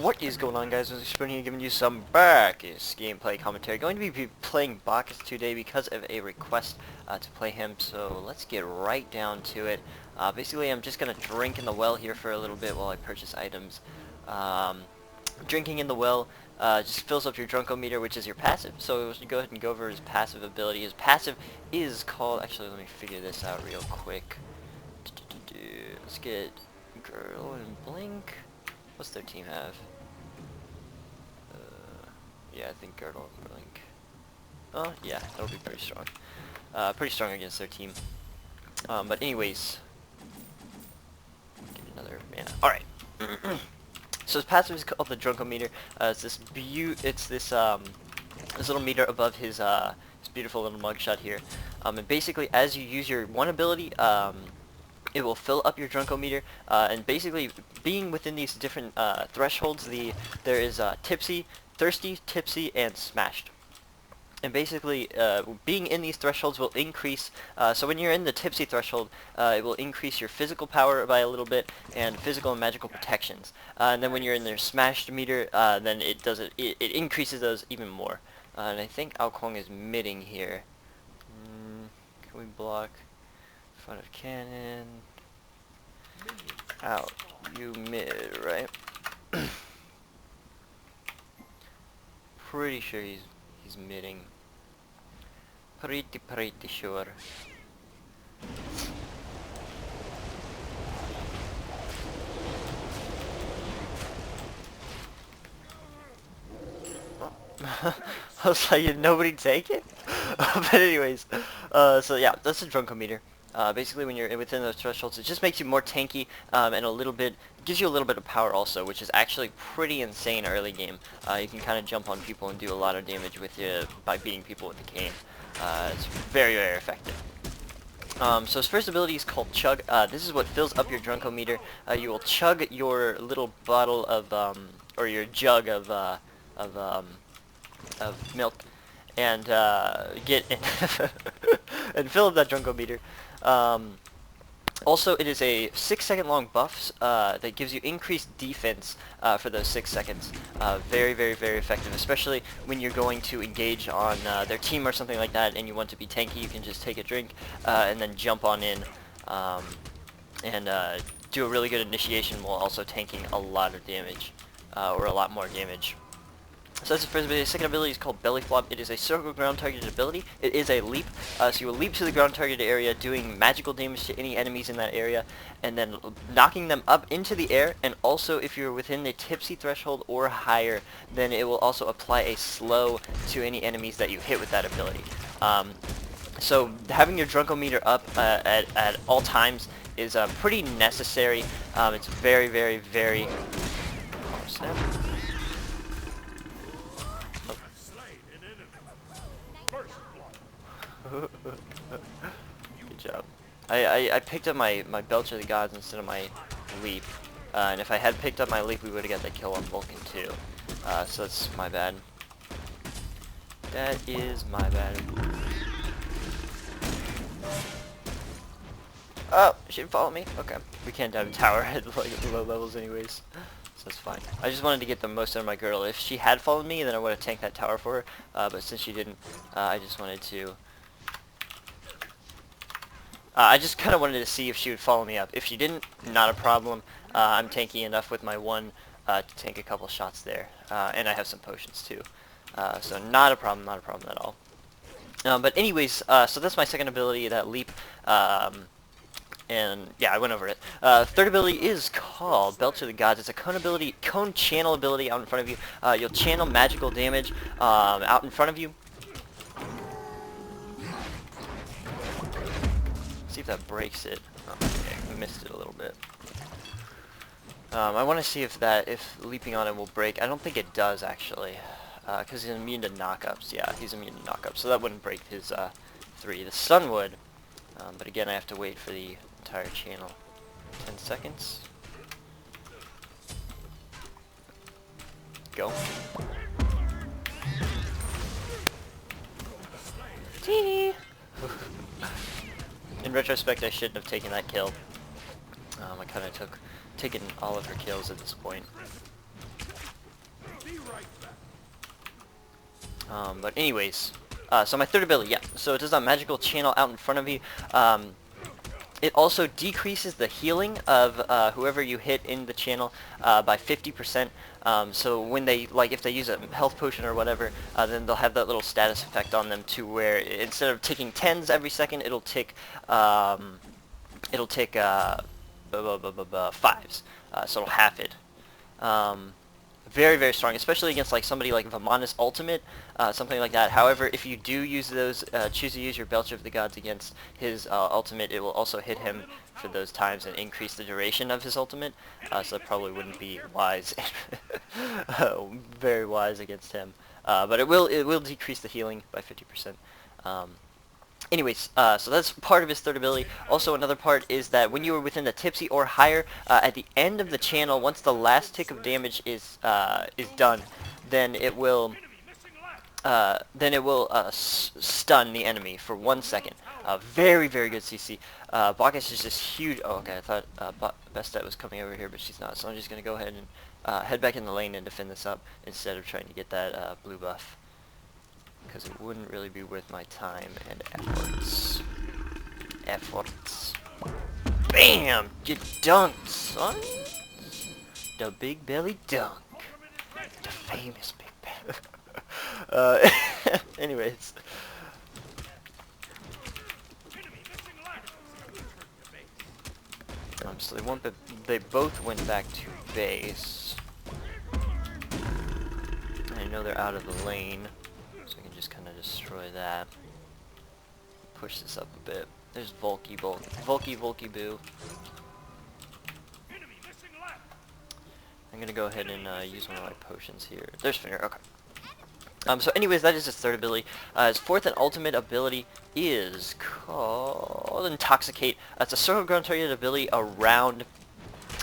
What is going on, guys? WitherMcSpoon here, giving you some Bacchus gameplay commentary. Going to be playing Bacchus today because of a request to play him, so let's get right down to it. Basically, I'm just going to drink in the well here for a little bit while I purchase items. Drinking in the well just fills up your drunkometer, which is your passive. So you go ahead and go over his passive ability. His passive is called... Actually, let me figure this out real quick. Let's get Girl and Blink. What's their team have? Yeah, I think Girdle and Blink. Oh, yeah, that'll be pretty strong. Pretty strong against their team. But anyways, get another mana. All right. So his passive is called the Drunkometer. It's this this little meter above his beautiful little mugshot here. And basically, as you use your one ability, it will fill up your drunkometer, and basically being within these different thresholds, there is tipsy, thirsty, tipsy, and smashed. And basically, being in these thresholds will increase, so when you're in the tipsy threshold, it will increase your physical power by a little bit, and physical and magical protections. And then when you're in their smashed meter, then it increases those even more. And I think Alkong is midding here. Can we block? Front of cannon. Out. You mid, right? Pretty sure he's midding. Pretty sure. I was like, did nobody take it? But anyways, so yeah, that's the drunkometer. Basically, when you're within those thresholds, it just makes you more tanky, and gives you a little bit of power also, which is actually pretty insane early game. You can kind of jump on people and do a lot of damage by beating people with the cane. It's very, very effective. So his first ability is called Chug. This is what fills up your drunkometer. You will chug your little bottle of, or your jug of milk, and get and fill up that drunkometer. Also, it is a 6-second long buff that gives you increased defense for those 6 seconds. Very, very, very effective, especially when you're going to engage on their team or something like that and you want to be tanky. You can just take a drink and then jump on in and do a really good initiation while also tanking a lot of damage, or a lot more damage. So that's the first ability. The second ability is called Belly Flop. It is a circle ground targeted ability. It is a leap, so you will leap to the ground targeted area, doing magical damage to any enemies in that area, and then knocking them up into the air. And also, if you're within the tipsy threshold or higher, then it will also apply a slow to any enemies that you hit with that ability. So having your drunkometer up at all times is pretty necessary. It's very, very, very... Oh, snap. Good job. I picked up my Belch of the Gods instead of my Leap. And if I had picked up my Leap, we would have got the kill on Vulcan too. So that's my bad. That is my bad. Oh, she didn't follow me? Okay. We can't dive a tower at like low levels anyways. So that's fine. I just wanted to get the most out of my girl. If she had followed me, then I would have tanked that tower for her. But since she didn't, I just wanted to... I just kind of wanted to see if she would follow me up. If she didn't, not a problem. I'm tanky enough with my one to tank a couple shots there. And I have some potions too. So not a problem at all. But anyways, so that's my second ability, that leap. And yeah, I went over it. Third ability is called Belch of the Gods. It's a cone channel ability out in front of you. You'll channel magical damage out in front of you. See if that breaks it. Oh, okay, we missed it a little bit. I want to see if leaping on it will break. I don't think it does actually, because he's immune to knockups. Yeah, he's immune to knockups, so that wouldn't break his 3. The stun would, but again, I have to wait for the entire channel. 10 seconds. Go. Teeny. In retrospect, I shouldn't have taken that kill. I kind of taken all of her kills at this point. But anyways, so my third ability, yeah. So it does a magical channel out in front of you. It also decreases the healing of whoever you hit in the channel by 50%. So when they, like, if they use a health potion or whatever, then they'll have that little status effect on them to where instead of ticking 10s every second, it'll tick 5s. So it'll half it. Very, very strong, especially against like somebody like Vamana's ultimate, something like that. However, if you do use those, choose to use your Belcher of the Gods against his ultimate, it will also hit him for those times and increase the duration of his ultimate. So that probably wouldn't be wise, very wise against him. But it will decrease the healing by 50%. Anyways, so that's part of his third ability. Also, another part is that when you are within the tipsy or higher, at the end of the channel, once the last tick of damage is done, then it will stun the enemy for 1 second. Very, very good CC. Bacchus is just huge. Oh, okay, I thought Bestet was coming over here, but she's not. So I'm just gonna go ahead and head back in the lane and defend this up instead of trying to get that blue buff, because it wouldn't really be worth my time and efforts. Bam! You dunked, son! The big belly dunk. The famous big belly. Anyways. So they both went back to base. I know they're out of the lane, so I can just kind of destroy that. Push this up a bit. There's Volky Boo. I'm gonna go ahead and use one of my potions here. There's Finger. Okay. So anyways, that is his third ability. His fourth and ultimate ability is called Intoxicate. It's a circle ground targeted ability around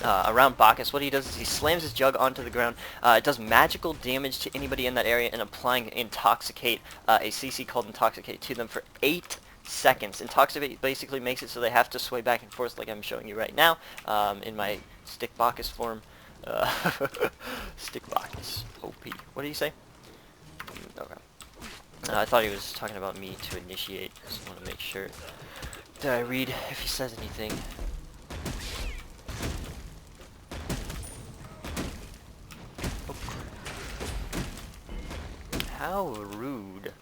Bacchus. What he does is he slams his jug onto the ground. It does magical damage to anybody in that area, and applying Intoxicate, a CC called Intoxicate, to them for 8 seconds. Intoxicate basically makes it so they have to sway back and forth like I'm showing you right now, in my Stick Bacchus form. Stick Bacchus. OP. What did you say? Okay. I thought he was talking about me to initiate. Just want to make sure that I read if he says anything. Oh. How rude.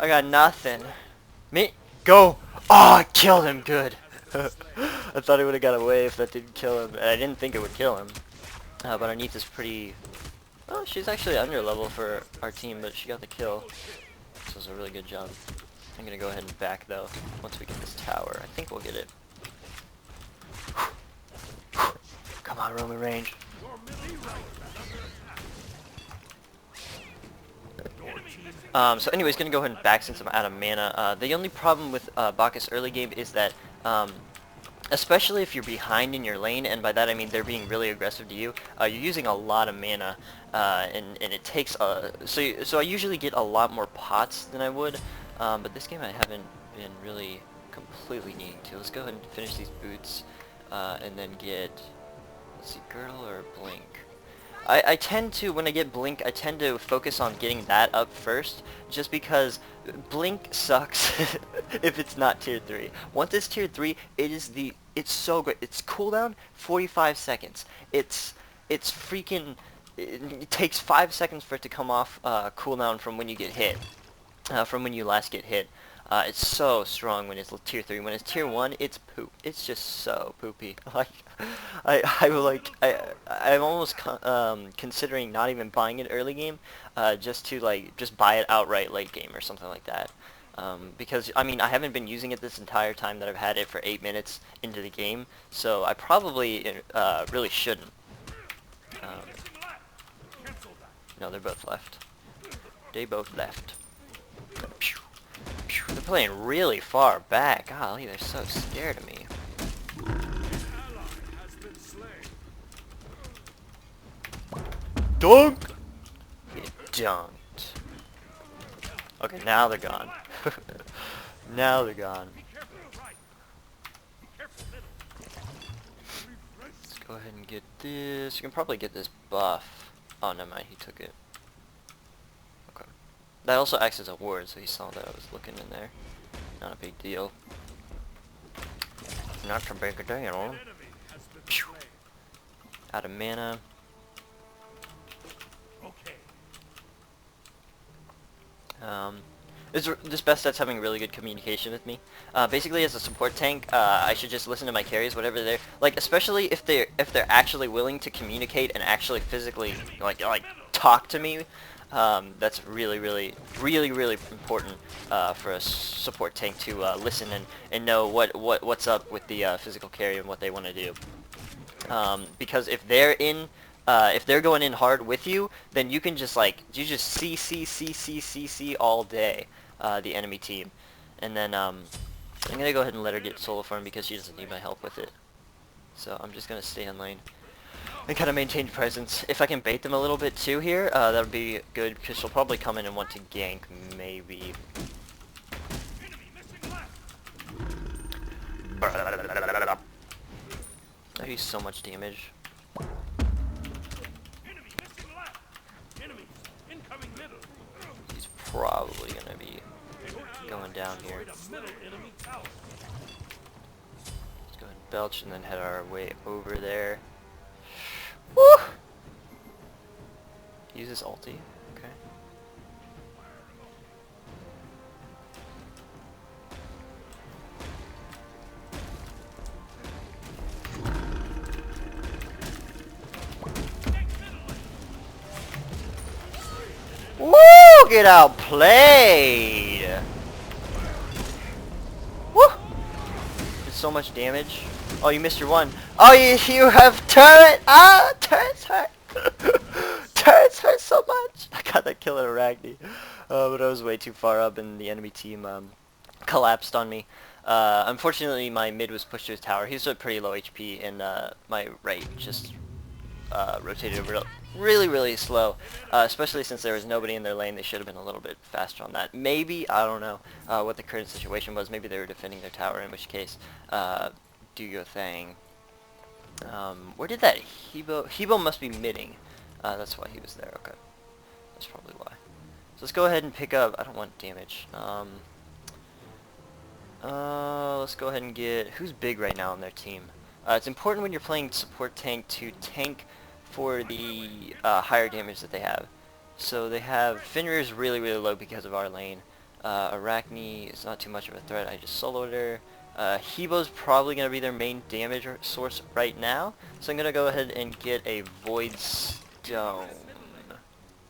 I got nothing. Me? Go! Oh, I killed him. Good. I thought he would have got away if that didn't kill him. And I didn't think it would kill him. But our Neith is pretty... Oh, she's actually under level for our team, but she got the kill. So it was a really good job. I'm going to go ahead and back, though, once we get this tower. I think we'll get it. Come on, Roman range. So anyways, gonna go ahead and back since I'm out of mana. The only problem with Bacchus early game is that, especially if you're behind in your lane, and by that I mean they're being really aggressive to you, you're using a lot of mana, and it takes, so I usually get a lot more pots than I would, but this game I haven't been really completely needing to. Let's go ahead and finish these boots, and then get, let's see, Girdle or Blink. I tend to, when I get Blink, I tend to focus on getting that up first, just because Blink sucks if it's not tier 3. Once it's tier 3, it's so great. It's cooldown 45 seconds. It takes 5 seconds for it to come off cooldown from when you get hit, from when you last get hit. It's so strong when it's tier 3. When it's tier 1, it's poop. It's just so poopy. Like, I'm almost considering not even buying it early game, just buy it outright late game or something like that. Because I mean, I haven't been using it this entire time that I've had it for 8 minutes into the game, so I probably really shouldn't. No, they're both left. They both left. They're playing really far back. Golly, they're so scared of me. Dunk! Get dunked. Okay, now they're gone. Now they're gone. Let's go ahead and get this. You can probably get this buff. Oh, never mind. He took it. Okay. That also acts as a ward, so he saw that I was looking in there. Not a big deal. Not a big deal. Pew. Out of mana. This best set's having really good communication with me. Basically, as a support tank, I should just listen to my carries, whatever they're like. Especially if they're actually willing to communicate and actually physically like talk to me. That's really important for a support tank to listen and know what's up with the physical carry and what they want to do. Because if they're going in hard with you, then you can just see all day the enemy team. And then I'm gonna go ahead and let her get solo farm because she doesn't need my help with it. So I'm just gonna stay in lane and kind of maintain presence. If I can bait them a little bit too here, that would be good because she'll probably come in and want to gank maybe. I do so much damage. He's probably gonna be going down here. Let's go ahead and belch and then head our way over there. Woo! Use his ulti. Okay. Woo! Get outplayed! Woo! Did so much damage. Oh, you missed your one. Oh, you have turret! Ah! Turrets hurt! Turrets hurt so much! I got that kill at Arachne. But I was way too far up and the enemy team collapsed on me. Unfortunately, my mid was pushed to his tower. He was at pretty low HP and my right just rotated really slow, especially since there was nobody in their lane. They should have been a little bit faster on that. Maybe, I don't know what the current situation was. Maybe they were defending their tower, in which case, do your thing. Where did that Hebo must be midding. That's why he was there. Okay, that's probably why. So let's go ahead and pick up. I don't want damage. Let's go ahead and get who's big right now on their team. It's important when you're playing support tank to tank for the higher damage that they have. So they have Fenrir's really low because of our lane. Arachne is not too much of a threat. I just soloed her. Hebo's probably going to be their main damage source right now. So I'm going to go ahead and get a Void Stone.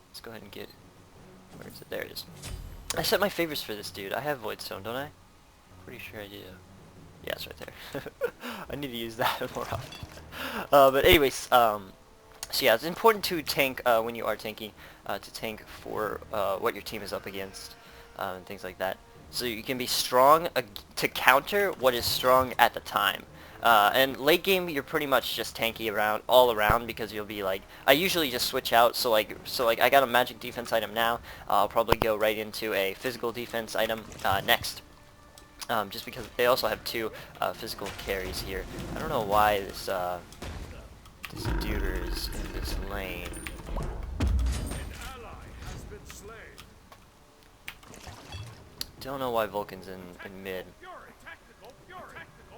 Let's go ahead and get... Where is it? There it is. I set my favorites for this dude. I have Void Stone, don't I? Pretty sure I do. Yeah, it's right there. I need to use that more often. But anyways, so yeah, it's important to tank when you are tanking, to tank for what your team is up against, and things like that. So you can be strong to counter what is strong at the time. And late game, you're pretty much just tanky all around because you'll be like, I usually just switch out. So like I got a magic defense item now. I'll probably go right into a physical defense item next. Just because they also have two physical carries here. I don't know why this dude is in this lane. Don't know why Vulcan's in mid.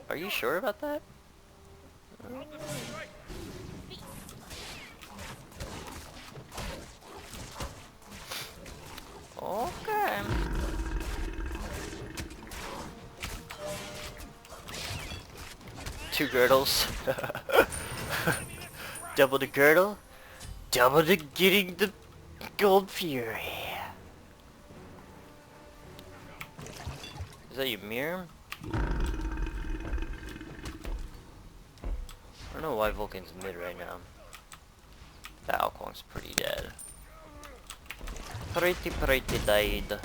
Are you sure about that? Okay. Two girdles. Double the girdle. Double the getting the gold fury. Is that you, Mir? I don't know why Vulcan's mid right now. That Alquang's pretty dead. Pretty died.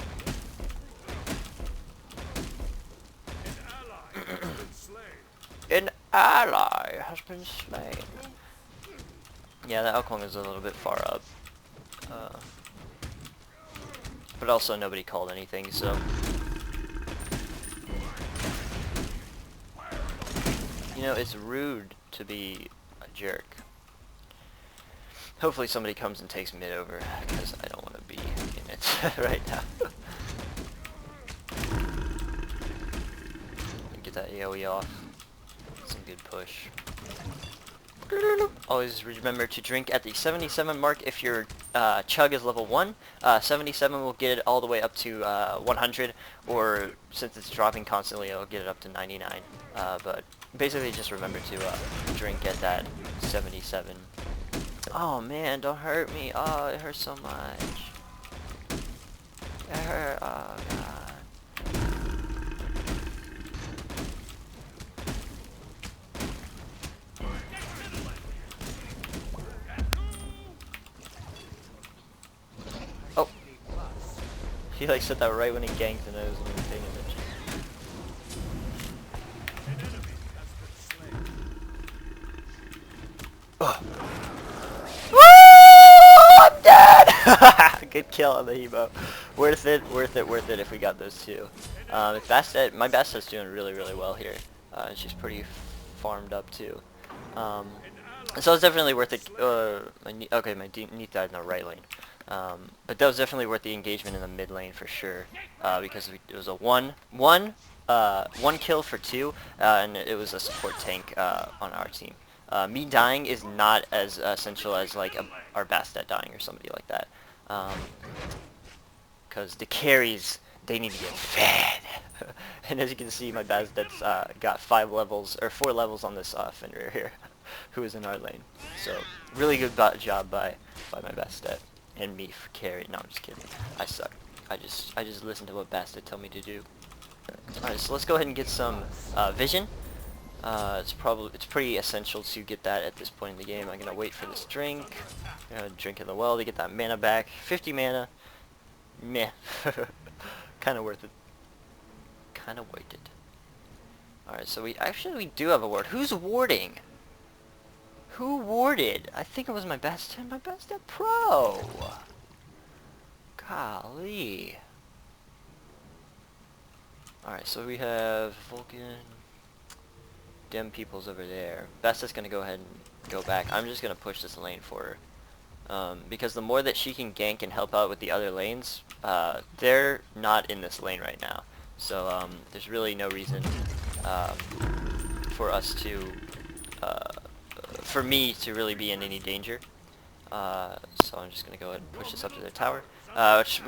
An ally has been slain. Yeah, the Alcon is a little bit far up. But also nobody called anything, so... You know, it's rude to be a jerk. Hopefully somebody comes and takes mid over, because I don't want to be in it right now. Get that AoE off. Some good push. Always remember to drink at the 77 mark if your chug is level 1. 77 will get it all the way up to 100, or since it's dropping constantly, it'll get it up to 99. But basically just remember to drink at that 77. Oh man, don't hurt me. Oh, it hurts so much. It hurt. Oh god. Oh. He like said that right when he ganked and I wasn't even paying attention. Oh. Woo! I'm dead! Good kill on the Hebo. Worth it, worth it, worth it if we got those two. Bastet, my Bastet's doing really, really well here. She's pretty farmed up too. So it's definitely worth it. Okay, my Neath died in the right lane. But that was definitely worth the engagement in the mid lane for sure. Because it was a one kill for 2, and it was a support tank on our team. Me dying is not as essential as like our Bastet dying or somebody like that. Because the carries, they need to get fed. And as you can see, my Bastet's got 4 levels on this Fenrir here, who is in our lane. So really good job by my Bastet and me for carry. No, I'm just kidding. I suck. I just listen to what Bastet tell me to do. Alright, so let's go ahead and get some vision. It's pretty essential to get that at this point in the game. I'm gonna wait for this drink. Drink in the well to get that mana back. 50 mana. Meh. Kinda worth it. Kinda worth it. Alright, so we do have a ward. Who's warding? Who warded? I think it was my Bastet Pro. Golly. Alright, so we have Vulcan. Dim people's over there. Bastet's gonna go ahead and go back. I'm just gonna push this lane for her. Because the more that she can gank and help out with the other lanes, they're not in this lane right now. So there's really no reason for us to, for me to really be in any danger. So I'm just gonna go ahead and push this up to their tower. Which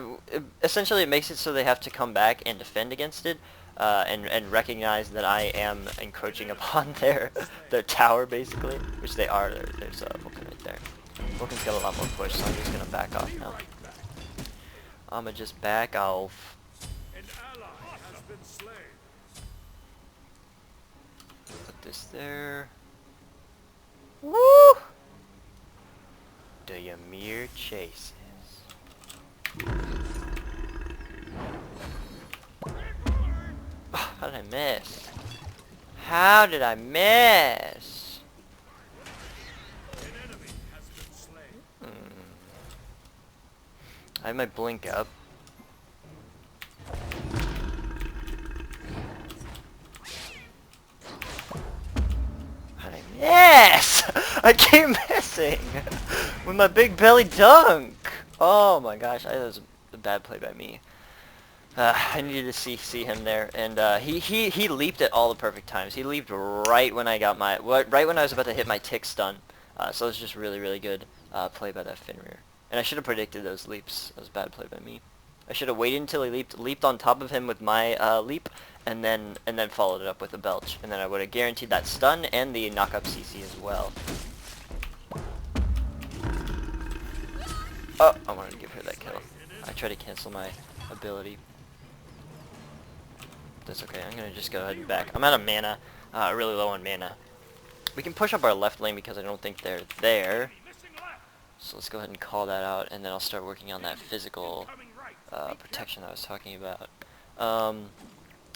essentially it makes it so they have to come back and defend against it. And recognize that I am encroaching upon their tower, basically, which they are. There's Vulcan right there. Vulcan's got a lot more push, so I'm just gonna back off now. I'ma just back off. Put this there. Woo! The Ymir chases. How did I miss? How did I miss? I have my blink up. How did I miss? I keep missing with my big belly dunk. Oh my gosh, that was a bad play by me. I needed to see him there, and he leaped at all the perfect times. He leaped right when I got right when I was about to hit my tick stun. So it was just really good play by that Fenrir. And I should have predicted those leaps. That was a bad play by me. I should have waited until he leaped on top of him with my leap, and then followed it up with a belch, and then I would have guaranteed that stun and the knock up CC as well. Oh, I wanted to give her that kill. I tried to cancel my ability. That's okay. I'm gonna just go ahead and back. I'm out of mana. Really low on mana. We can push up our left lane because I don't think they're there. So let's go ahead and call that out, and then I'll start working on that physical protection that I was talking about.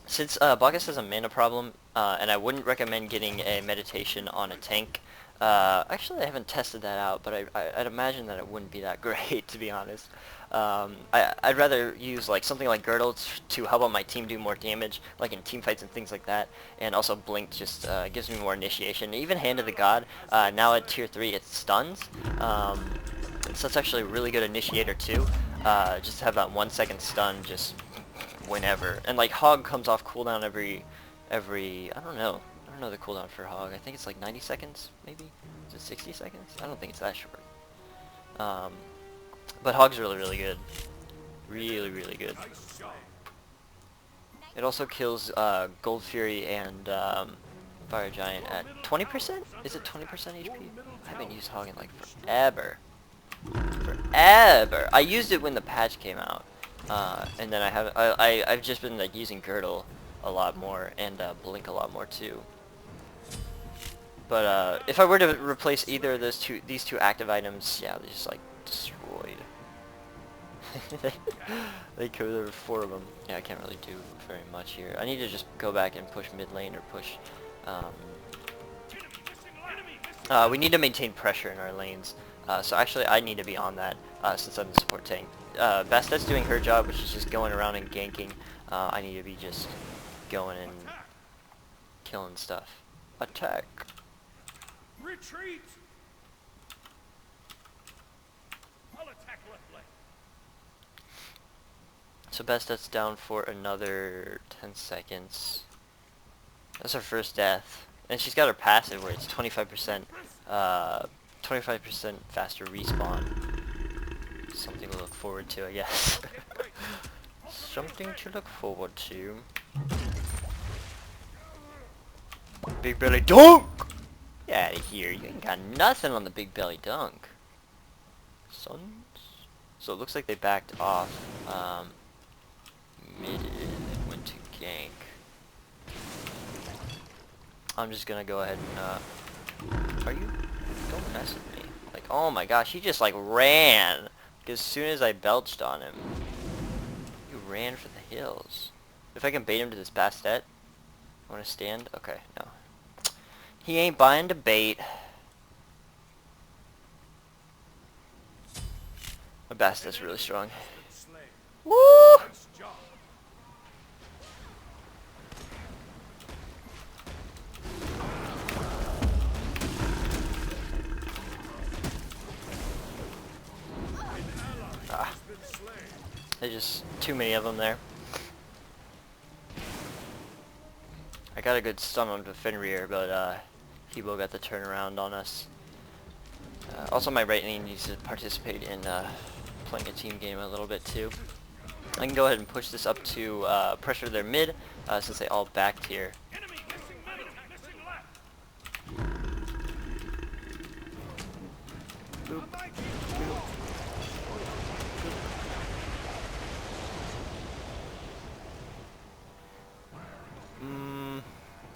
Since Bacchus has a mana problem, and I wouldn't recommend getting a meditation on a tank, Actually, I haven't tested that out, but I'd imagine that it wouldn't be that great, to be honest. I'd rather use like something like Girdle to help out my team do more damage, like in team fights and things like that. And also Blink just gives me more initiation. Even Hand of the God, now at tier 3, it stuns. So that's actually a really good initiator too. Just to have that 1 second stun just whenever. And like Hog comes off cooldown every I don't know. I don't know the cooldown for Hog. I think it's like 90 seconds, maybe? Is it 60 seconds? I don't think it's that short. But Hog's really, really good. Really, really good. It also kills Gold Fury and Fire Giant at 20%? Is it 20% HP? I haven't used Hog in like forever. Forever! I used it when the patch came out. And then I've just been like using Girdle a lot more and Blink a lot more too. But if I were to replace either of these two active items, yeah, they're just like destroyed. They killed 4 of them. Yeah, I can't really do very much here. I need to just go back and push mid lane or push. We need to maintain pressure in our lanes. So actually, I need to be on that since I'm the support tank. Bastette's doing her job, which is just going around and ganking. I need to be just going and killing stuff. Attack. Retreat. I'll attack left lane. So Bastette's down for another 10 seconds. That's her first death. And she's got her passive where it's 25% 25% faster respawn. Something to look forward to, I guess. Something to look forward to. Big belly dunk! Get out of here. You ain't got nothing on the big belly dunk. Sons? So it looks like they backed off. Mid and went to gank. I'm just gonna go ahead and are you? Don't mess with me. Like, oh my gosh, he just like ran. As soon as I belched on him, he ran for the hills. If I can bait him to this Bastet, I want to stand. Okay, no, he ain't buying to bait. My Bastet's really strong. Woo! There's just too many of them there. I got a good stun on the Fenrir, but Hebo got the turnaround on us. Also, my right lane needs to participate in playing a team game a little bit too. I can go ahead and push this up to pressure their mid, since they all backed here. Boop.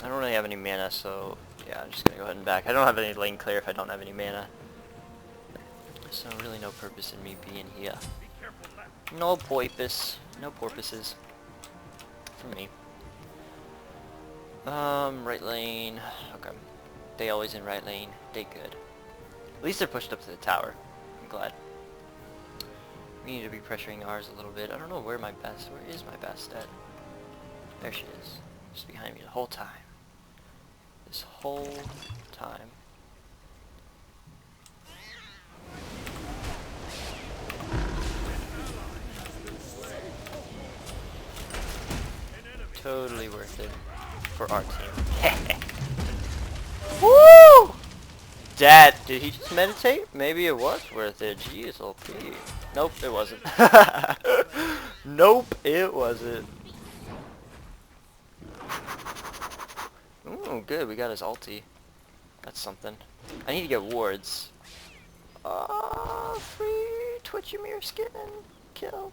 I don't really have any mana, so yeah, I'm just gonna go ahead and back. I don't have any lane clear if I don't have any mana. So really no purpose in me being here. No porpoise. No porpoises. For me. Right lane. Okay. They always in right lane. They good. At least they're pushed up to the tower. I'm glad. We need to be pressuring ours a little bit. I don't know where is my Bastet? There she is. Just behind me the whole time. This whole time. Totally worth it for our team. Woo! Dad, did he just meditate? Maybe it was worth it. Jeez, OP. Nope, it wasn't. Nope, it wasn't. Ooh, good, we got his ulti. That's something. I need to get wards. Free Twitchy Mirror skin and kill.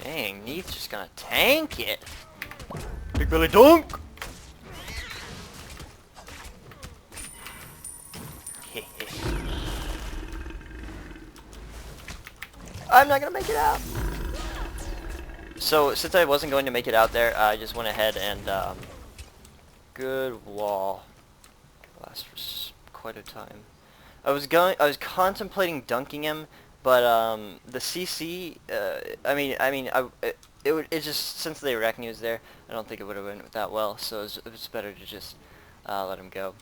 Dang, Neith's just gonna tank it. Big belly dunk! I'm not gonna make it out. So since I wasn't going to make it out there, I just went ahead and good wall. Lasts for quite a time. I was contemplating dunking him, but the CC. It just, since the Arachne was there, I don't think it would have went that well. So it was better to just let him go.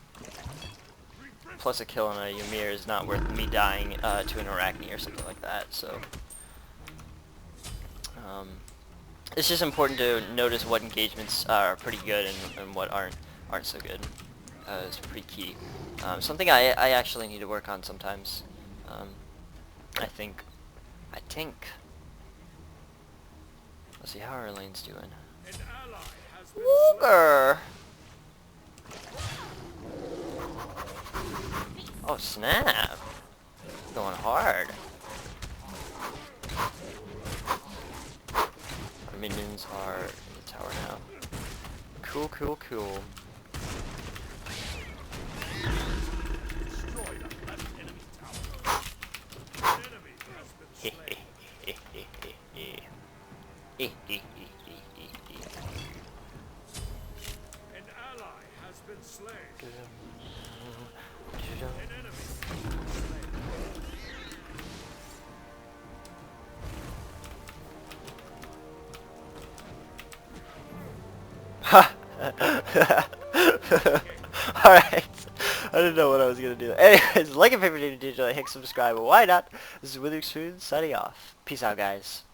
Plus a kill on a Ymir is not worth me dying to an Arachne or something like that. So it's just important to notice what engagements are pretty good and what aren't so good. It's pretty key. Something I actually need to work on sometimes. I think. Let's see how our lane's doing. An ally has been Wooger! Oh snap! Going hard. Our minions are in the tower now. Cool, cool, cool. destroyed a left enemy tower. An enemy has been slain. An ally has been slain. An enemy has been slain. Alright. I didn't know what I was gonna do. Anyways, like and favorite digital, hit subscribe, but why not? This is WitherMcSpoon signing off. Peace out, guys.